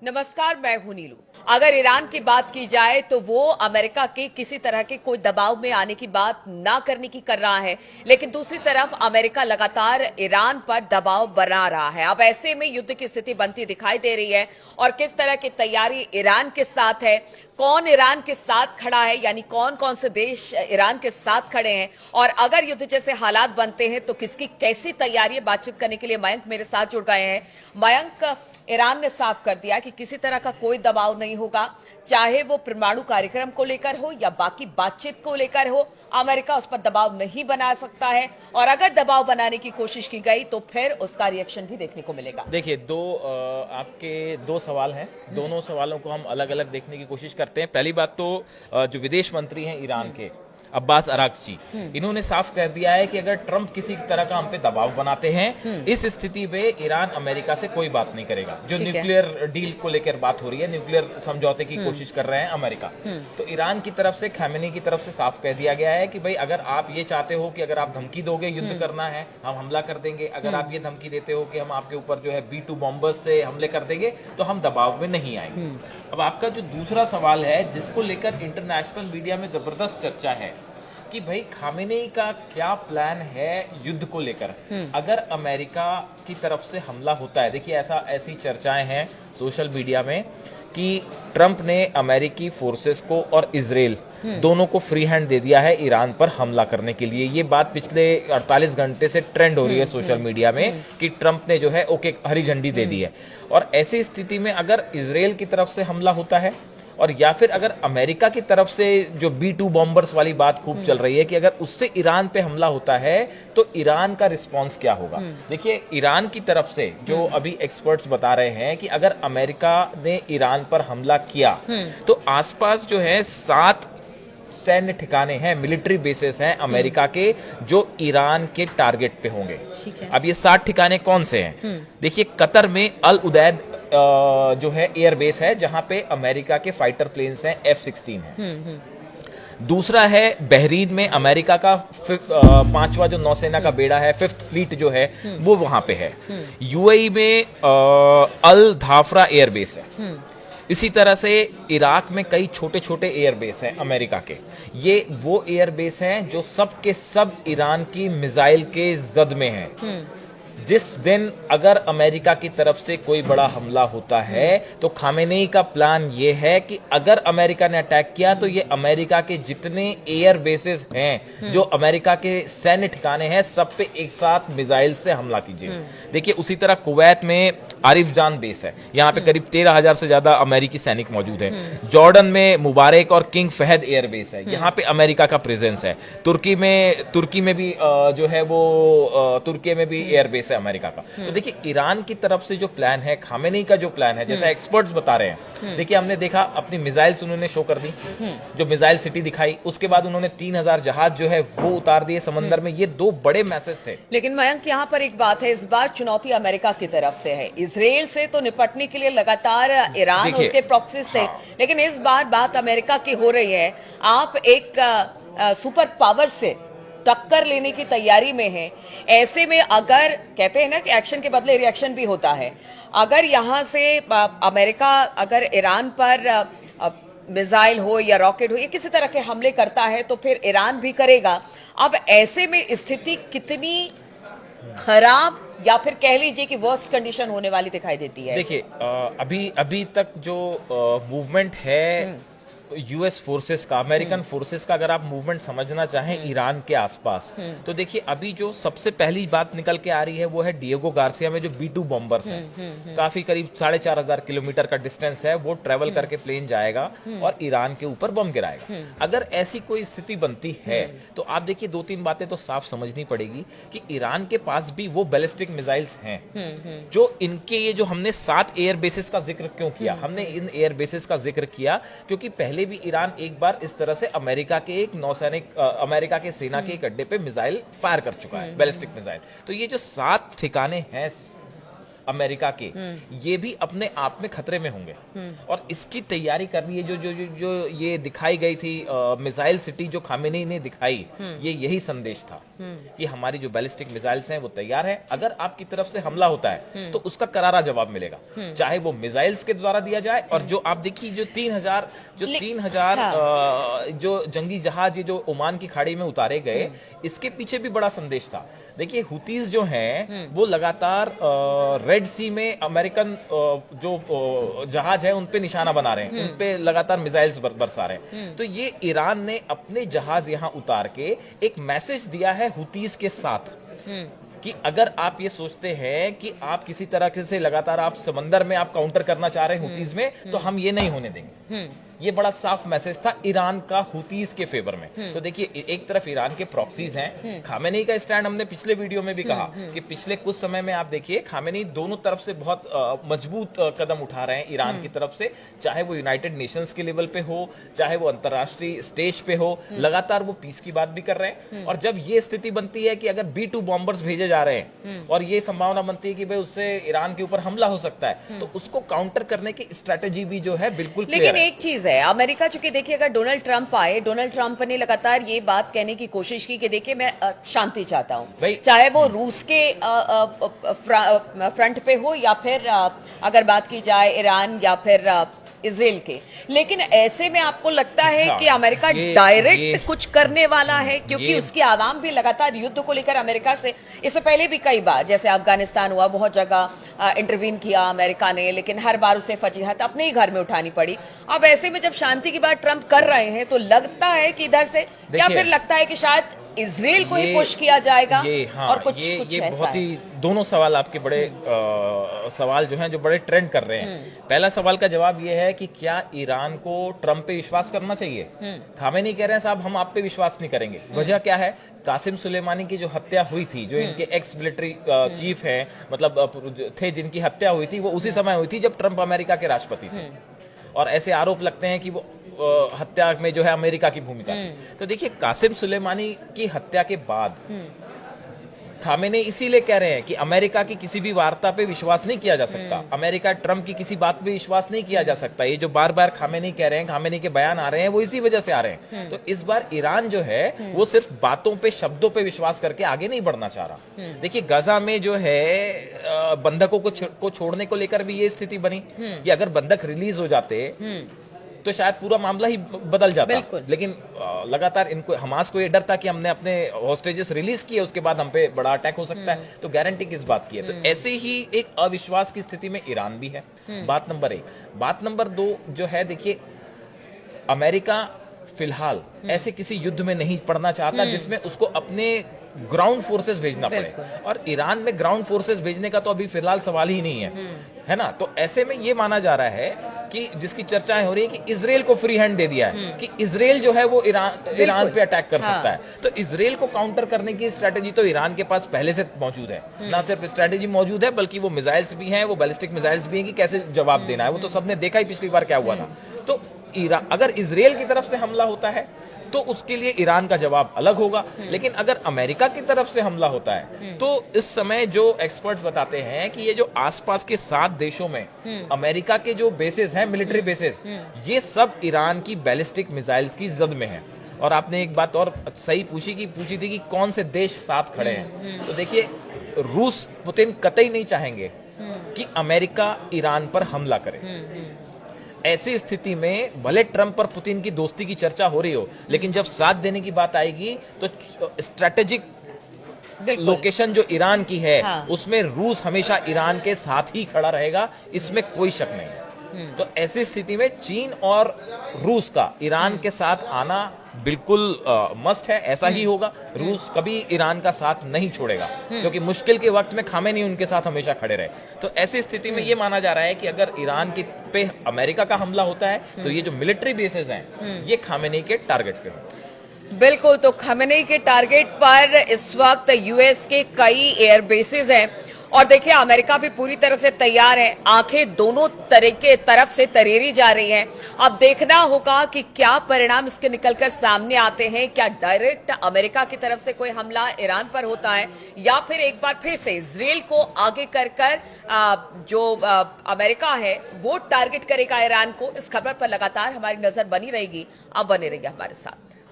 नमस्कार, मैं हूं नीलू। अगर ईरान की बात की जाए तो वो अमेरिका के किसी तरह के कोई दबाव में आने की बात ना करने की कर रहा है, लेकिन दूसरी तरफ अमेरिका लगातार ईरान पर दबाव बना रहा है। अब ऐसे में युद्ध की स्थिति बनती दिखाई दे रही है और किस तरह की तैयारी ईरान के साथ है, कौन ईरान के साथ खड़ा है, यानी कौन कौन से देश ईरान के साथ खड़े हैं और अगर युद्ध जैसे हालात बनते हैं तो किसकी कैसी तैयारी है। बातचीत करने के लिए मयंक मेरे साथ जुड़ गए हैं। मयंक, ईरान ने साफ कर दिया कि किसी तरह का कोई दबाव नहीं होगा, चाहे वो परमाणु कार्यक्रम को लेकर हो या बाकी बातचीत को लेकर हो। अमेरिका उस पर दबाव नहीं बना सकता है और अगर दबाव बनाने की कोशिश की गई तो फिर उसका रिएक्शन भी देखने को मिलेगा। देखिए, आपके दो सवाल हैं, दोनों सवालों को हम अलग अलग देखने की कोशिश करते हैं। पहली बात तो जो विदेश मंत्री हैं ईरान के, अब्बास अरागची, इन्होंने साफ कर दिया है कि अगर ट्रंप किसी तरह का हम पे दबाव बनाते हैं, इस स्थिति में ईरान अमेरिका से कोई बात नहीं करेगा। जो न्यूक्लियर डील को लेकर बात हो रही है, न्यूक्लियर समझौते की कोशिश कर रहे हैं अमेरिका, तो ईरान की तरफ से, खैमेनी की तरफ से साफ कह दिया गया है कि भाई अगर आप ये चाहते हो कि अगर आप धमकी दोगे युद्ध करना है, हम हमला कर देंगे। अगर आप ये धमकी देते हो कि हम आपके ऊपर जो है B-2 बॉम्बर्स से हमले कर देंगे, तो हम दबाव में नहीं आएंगे। अब आपका जो दूसरा सवाल है, जिसको लेकर इंटरनेशनल मीडिया में जबरदस्त चर्चा है कि भाई खामेनेई का क्या प्लान है युद्ध को लेकर अगर अमेरिका की तरफ से हमला होता है। देखिए, ऐसी चर्चाएं हैं सोशल मीडिया में कि ट्रंप ने अमेरिकी फोर्सेस को और इजराइल दोनों को फ्री हैंड दे दिया है ईरान पर हमला करने के लिए। ये बात पिछले 48 घंटे से ट्रेंड हो रही है सोशल मीडिया में कि ट्रंप ने जो है ओके हरी झंडी दे दी है। और ऐसी स्थिति में अगर इजराइल की तरफ से हमला होता है और या फिर अगर अमेरिका की तरफ से जो B-2 बॉम्बर्स वाली बात खूब चल रही है कि अगर उससे ईरान पे हमला होता है तो ईरान का रिस्पांस क्या होगा। देखिए, ईरान की तरफ से जो अभी एक्सपर्ट्स बता रहे हैं कि अगर अमेरिका ने ईरान पर हमला किया तो आसपास जो है 7 सैन्य ठिकाने हैं, मिलिट्री बेसेस हैं अमेरिका के, जो ईरान के टारगेट पे होंगे। अब ये 7 ठिकाने कौन से हैं? देखिए, कतर में अल उदैद जो है एयरबेस है, जहां पे अमेरिका के फाइटर प्लेन्स हैं, F-16 है। दूसरा है बहरीन में अमेरिका का 5वां जो नौसेना का बेड़ा है, 5th फ्लीट जो है, वो वहां पे है। UAE में अल धाफरा एयरबेस है। इसी तरह से इराक में कई छोटे छोटे एयरबेस हैं अमेरिका के। ये वो एयरबेस हैं जो सब के सब ईरान की मिसाइल के जद में हैं। जिस दिन अगर अमेरिका की तरफ से कोई बड़ा हमला होता है तो खामेनेई का प्लान ये है कि अगर अमेरिका ने अटैक किया तो ये अमेरिका के जितने एयर बेसेस हैं, जो अमेरिका के सैन्य ठिकाने हैं, सब पे एक साथ मिसाइल से हमला कीजिए। देखिए, उसी तरह कुवैत में आरिफ जान बेस है, यहाँ पे करीब 13,000 से ज्यादा अमेरिकी सैनिक मौजूद हैं। जॉर्डन में मुबारक और किंग फहद एयरबेस है, यहाँ पे अमेरिका का प्रेजेंस है। तुर्की में भी जो है वो तुर्की में भी एयरबेस है अमेरिका का। तो देखिए, ईरान की तरफ से जो प्लान है, खामेनेई का जो प्लान है, जैसा एक्सपर्ट्स बता रहे हैं, देखिए हमने देखा अपनी मिसाइल्स उन्होंने शो कर दी, जो मिसाइल सिटी दिखाई, उसके बाद उन्होंने 3,000 जहाज जो है वो उतार दिए समंदर में। ये 2 बड़े मैसेज थे। लेकिन मयंक, यहाँ पर एक बात है, इस बार चुनौती अमेरिका की तरफ से है। इजराइल से तो निपटने के लिए लगातार ईरान उसके प्रॉक्सीज थे, लेकिन इस बार बात अमेरिका की हो रही है। आप एक सुपर पावर से टक्कर लेने की तैयारी में है। ऐसे में अगर कहते हैं ना कि एक्शन के बदले रिएक्शन भी होता है, अगर यहां से अमेरिका अगर ईरान पर मिसाइल हो या रॉकेट हो या किसी तरह के हमले करता है तो फिर ईरान भी करेगा। अब ऐसे में स्थिति कितनी खराब या फिर कह लीजिए कि वर्स्ट कंडीशन होने वाली दिखाई देती है। देखिए, अभी तक जो मूवमेंट है यूएस फोर्सेस का, अमेरिकन फोर्सेस का, अगर आप मूवमेंट समझना चाहें ईरान के आसपास, तो देखिए अभी जो सबसे पहली बात निकल के आ रही है वो है डिएगो गार्सिया में जो B-2 बॉम्बर्स हैं। काफी करीब 4,500 किलोमीटर का डिस्टेंस है, वो ट्रेवल करके प्लेन जाएगा और ईरान के ऊपर बम गिराएगा। अगर ऐसी कोई स्थिति बनती है तो आप देखिए 2-3 बातें तो साफ समझनी पड़ेगी कि ईरान के पास भी वो बैलिस्टिक मिसाइल्स हैं। जो इनके ये जो हमने 7 एयर बेसिस का जिक्र क्यों किया, हमने इन एयर बेसिस का जिक्र किया क्योंकि पहले भी ईरान एक बार इस तरह से अमेरिका के एक नौसैनिक अमेरिका के सेना के एक अड्डे पे मिसाइल फायर कर चुका है, बैलिस्टिक मिसाइल। तो ये जो 7 ठिकाने हैं अमेरिका के, ये भी अपने आप में खतरे में होंगे। और इसकी तैयारी कर रही है जो ये दिखाई गई थी मिसाइल सिटी जो खामेनी ने दिखाई, ये यही संदेश था कि हमारी जो बैलिस्टिक मिसाइल्स हैं वो तैयार है, अगर आपकी तरफ से हमला होता है तो उसका करारा जवाब मिलेगा, चाहे वो मिसाइल्स के द्वारा दिया जाए। और जो आप देखिए जो 3000 जो जंगी जहाज ये जो ओमान की खाड़ी में उतारे गए, इसके पीछे भी बड़ा संदेश था। देखिए हुतीज जो हैं वो लगातार रेड सी में अमेरिकन जो जहाज है उन पे निशाना बना रहे हैं, उन पे लगातार मिसाइल्स बरसा रहे हैं। तो ये ईरान ने अपने जहाज यहां उतार के एक मैसेज दिया है हुतीज के साथ कि अगर आप ये सोचते हैं कि आप किसी तरह से लगातार आप समंदर में आप काउंटर करना चाह रहे हैं हुतीज में, तो हम ये नहीं होने देंगे। ये बड़ा साफ मैसेज था ईरान का हुतीज के फेवर में। तो देखिए एक तरफ ईरान के प्रॉक्सीज हैं, खामेनी का स्टैंड हमने पिछले वीडियो में भी कहा कि पिछले कुछ समय में आप देखिए खामेनी दोनों तरफ से बहुत मजबूत कदम उठा रहे हैं ईरान की तरफ से, चाहे वो यूनाइटेड नेशंस के लेवल पे हो, चाहे वो अंतरराष्ट्रीय स्टेज पे हो, लगातार वो पीस की बात भी कर रहे हैं। और जब ये स्थिति बनती है कि अगर B-2 बॉम्बर्स भेजे जा रहे हैं और ये संभावना बनती है कि भाई उससे ईरान के ऊपर हमला हो सकता है, तो उसको काउंटर करने की स्ट्रेटेजी भी जो है बिल्कुल क्लियर लेकिन है। एक चीज है, अमेरिका चूंकि देखिए अगर डोनाल्ड ट्रंप आए, डोनाल्ड ट्रंप ने लगातार ये बात कहने की कोशिश की कि देखिए मैं शांति चाहता हूं, चाहे वो रूस के फ्रंट पे हो या फिर अगर बात की जाए ईरान या फिर इजराइल के। लेकिन ऐसे में आपको लगता है कि अमेरिका डायरेक्ट कुछ करने वाला है, क्योंकि उसकी आवाम भी लगातार युद्ध को लेकर अमेरिका से इससे पहले भी कई बार, जैसे अफगानिस्तान हुआ, बहुत जगह इंटरवीन किया अमेरिका ने, लेकिन हर बार उसे फजीहत अपने ही घर में उठानी पड़ी। अब ऐसे में जब शांति की बात ट्रंप कर रहे हैं तो लगता है कि इधर से, या फिर लगता है कि शायद इजराइल को ही पुश किया जाएगा और कुछ ये बहुत ही दोनों सवाल आपके बड़े सवाल जो हैं जो बड़े ट्रेंड कर रहे हैं। पहला सवाल का जवाब ये है कि क्या ईरान को ट्रंप पे विश्वास करना चाहिए? खामेनी कह रहे हैं साहब हम आप पे विश्वास नहीं करेंगे। वजह क्या है? कासिम सुलेमानी की जो हत्या हुई थी, जो इनके एक्स मिलिट्री चीफ हैं, मतलब थे जिनकी हत्या हुई थी, वो उसी समय हुई थी जब ट्रंप अमेरिका के राष्ट्रपति थे। और ऐसे आरोप लगते हैं कि वो हत्या में जो है अमेरिका की भूमिका थी। तो देखिए कासिम सुलेमानी की हत्या के बाद खामेनी इसीलिए कह रहे हैं कि अमेरिका की किसी भी वार्ता पे विश्वास नहीं किया जा सकता, अमेरिका ट्रंप की किसी बात पे विश्वास नहीं किया जा सकता। ये जो बार बार खामेनी कह रहे हैं, खामेनी के बयान आ रहे हैं, वो इसी वजह से आ रहे हैं। तो इस बार ईरान जो है वो सिर्फ बातों पे, शब्दों पे विश्वास करके आगे नहीं बढ़ना चाह रहा। देखिए गजा में जो है बंधकों को छोड़ने को लेकर भी ये स्थिति बनी कि अगर बंधक रिलीज हो जाते तो शायद पूरा मामला ही बदल जाता। लेकिन लगातार इनको, हमास को ये डर था कि हमने अपने हॉस्टेजेस रिलीज किए, उसके बाद हम पे बड़ा अटैक हो सकता है, तो गारंटी किस बात की है? तो ऐसे ही एक अविश्वास की स्थिति में ईरान भी है। बात नंबर 1। बात नंबर 2 जो है, देखिए अमेरिका फिलहाल ऐसे किसी युद्ध में नहीं पड़ना चाहता जिसमें उसको अपने ग्राउंड फोर्सेस भेजना पड़े, और ईरान में ग्राउंड फोर्सेस भेजने का तो अभी फिलहाल सवाल ही नहीं है ना। तो ऐसे में ये माना जा रहा है कि जिसकी चर्चाएं हो रही है कि इजराइल को फ्री हैंड दे दिया है कि इजराइल जो है वो ईरान पे अटैक कर सकता है। तो इजराइल को काउंटर करने की स्ट्रेटेजी तो ईरान के पास पहले से मौजूद है। ना सिर्फ स्ट्रेटेजी मौजूद है बल्कि वो मिसाइल्स भी हैं, वो बैलिस्टिक मिसाइल्स भी हैं कि कैसे जवाब देना है। वो तो सबने देखा ही पिछली बार क्या हुआ था। तो अगर इजराइल की तरफ से हमला होता है तो उसके लिए ईरान का जवाब अलग होगा, लेकिन अगर अमेरिका की तरफ से हमला होता है तो इस समय जो एक्सपर्ट्स बताते हैं कि ये जो आसपास के 7 देशों में अमेरिका के जो बेसेस हैं, मिलिट्री बेसेस, ये सब ईरान की बैलिस्टिक मिसाइल्स की जद में है। और आपने एक बात और सही पूछी थी कि कौन से देश साथ खड़े हैं। तो देखिए रूस, पुतिन कतई नहीं चाहेंगे कि अमेरिका ईरान पर हमला करे। ऐसी स्थिति में भले ट्रंप और पुतिन की दोस्ती की चर्चा हो रही हो, लेकिन जब साथ देने की बात आएगी तो स्ट्रेटेजिक लोकेशन जो ईरान की है, उसमें रूस हमेशा ईरान के साथ ही खड़ा रहेगा, इसमें कोई शक नहीं है। तो ऐसी स्थिति में चीन और रूस का ईरान के साथ आना बिल्कुल मस्ट है, ऐसा ही होगा। रूस कभी ईरान का साथ नहीं छोड़ेगा, क्योंकि मुश्किल के वक्त में खामेनी उनके साथ हमेशा खड़े रहे। तो ऐसी स्थिति में ये माना जा रहा है कि अगर ईरान के पे अमेरिका का हमला होता है तो ये जो मिलिट्री बेसेस हैं ये खामेनी के टारगेट पे होंगे। बिल्कुल, तो खामेनी के टारगेट पर इस वक्त यूएस के कई एयर बेसेस हैं और देखिए अमेरिका भी पूरी तरह से तैयार है, आंखें दोनों तरह के तरफ से तरेरी जा रही हैं। अब देखना होगा कि क्या परिणाम इसके निकलकर सामने आते हैं, क्या डायरेक्ट अमेरिका की तरफ से कोई हमला ईरान पर होता है या फिर एक बार फिर से इजराइल को आगे कर जो अमेरिका है वो टारगेट करेगा ईरान को। इस खबर पर लगातार हमारी नजर बनी रहेगी। अब बने रहिए हमारे साथ।